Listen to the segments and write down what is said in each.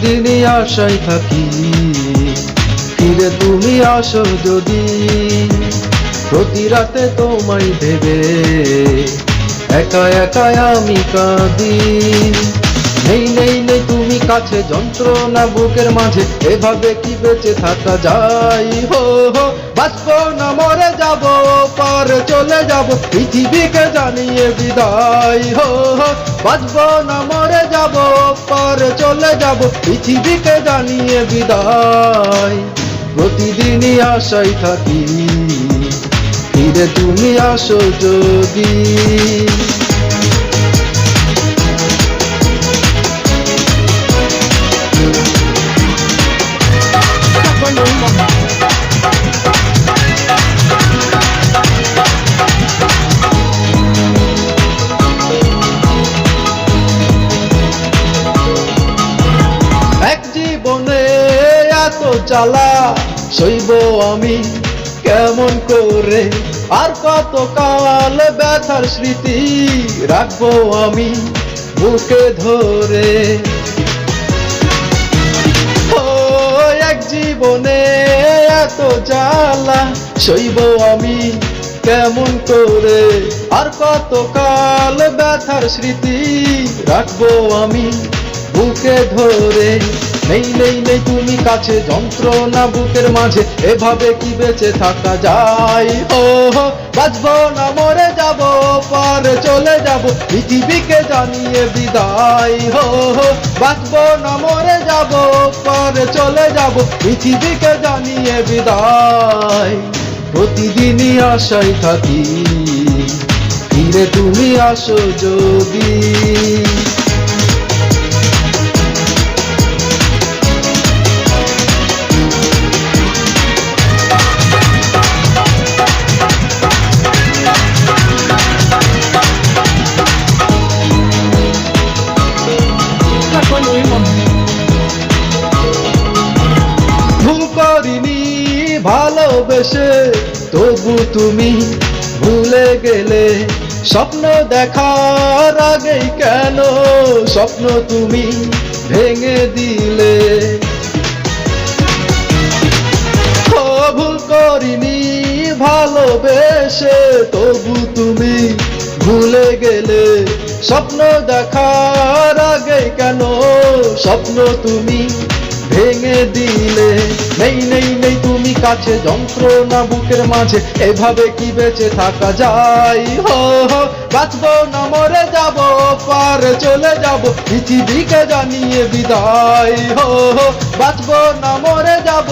প্রতিদিনই আশায় থাকি ফিরে তুমি আসো যদি। প্রতি রাতে তোমায় ভেবে একা একা আমি কাঁদি। নেই নেই নেই তুমি কাছে, যন্ত্রণা বুকের মাঝে, এভাবে কি বেঁচে থাকা যায়? হো হো বাঁচবো না মরে যাব, পার চলে যাব, পৃথিবীকে জানিয়ে বিদায়। হো হো বাঁচবো না মরে যাব, পার চলে যাব, পৃথিবীকে জানিয়ে বিদায়। প্রতিদিনই আশায় থাকি ফিরে তুমি আসো যদি। এক জীবনে এত জ্বালা সইব আমি কেমন করে? আর কত কাল ব্যথার স্মৃতি রাখবো আমি বুকে ধরে? ও এক জীবনে এত জ্বালা সইব আমি কেমন করে? আর কত কাল ব্যথার স্মৃতি রাখবো আমি বুকে ধরে? নেই নেই নেই তুমি কাছে, যন্ত্রণা বুকের মাঝে, এভাবে কি বেঁচে থাকা যায়? ও হো বাঁচবো না মরে যাব, পার চলে যাব, পৃথিবীকে জানিয়ে বিদায়। হো হো বাঁচবো না মরে যাব, পার চলে যাব, পৃথিবীকে জানিয়ে বিদায়। প্রতিদিনই আশায় থাকি ফিরে তুমি আসো যদি। ভুল করিনি ভালোবেসে, তবু তুমি ভুলে গেলে। স্বপ্ন দেখার আগেই কেন স্বপ্ন তুমি ভেঙে দিলে? ও ভুল করিনি ভালোবেসে, তবু তুমি ভুলে গেলে। স্বপ্ন দেখার আগে কেন স্বপ্ন তুমি ভেঙে দিলে? নেই নেই নেই তুমি কাছে, যন্ত্রণা বুকের মাঝে, এভাবে কি বেঁচে থাকা যায়? হো হো বাঁচবো না মরে যাব, পার চলে যাব, পৃথিবীকে জানিয়ে বিদায়। হো হো বাঁচবো না মরে যাব,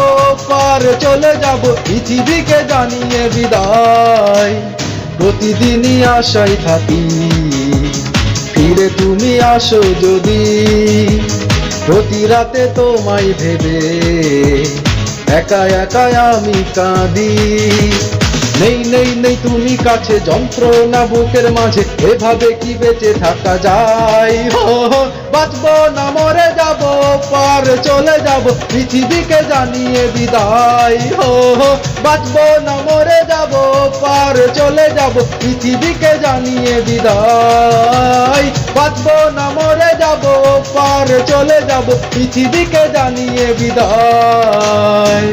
পার চলে যাব, পৃথিবীকে জানিয়ে বিদায়। প্রতিদিনই আশায় থাকি ফিরে তুমি আসো যদি। প্রতি রাতে তোমায় ভেবে একা একা আমি কাঁদি। নেই নেই নেই তুমি কাছে, যন্ত্রণা বুকের মাঝে, এভাবে কি বেঁচে থাকা যায়? হো হো বাঁচবো না মরে যাব, পার চলে যাব, পৃথিবীকে জানিয়ে বিদায়। হো হো বাঁচবো না মরে যাব, পার চলে যাব, পৃথিবীকে জানিয়ে বিদায়। বাঁচবো না মরে যাব, পার চলে যাব, পৃথিবীকে জানিয়ে বিদায়।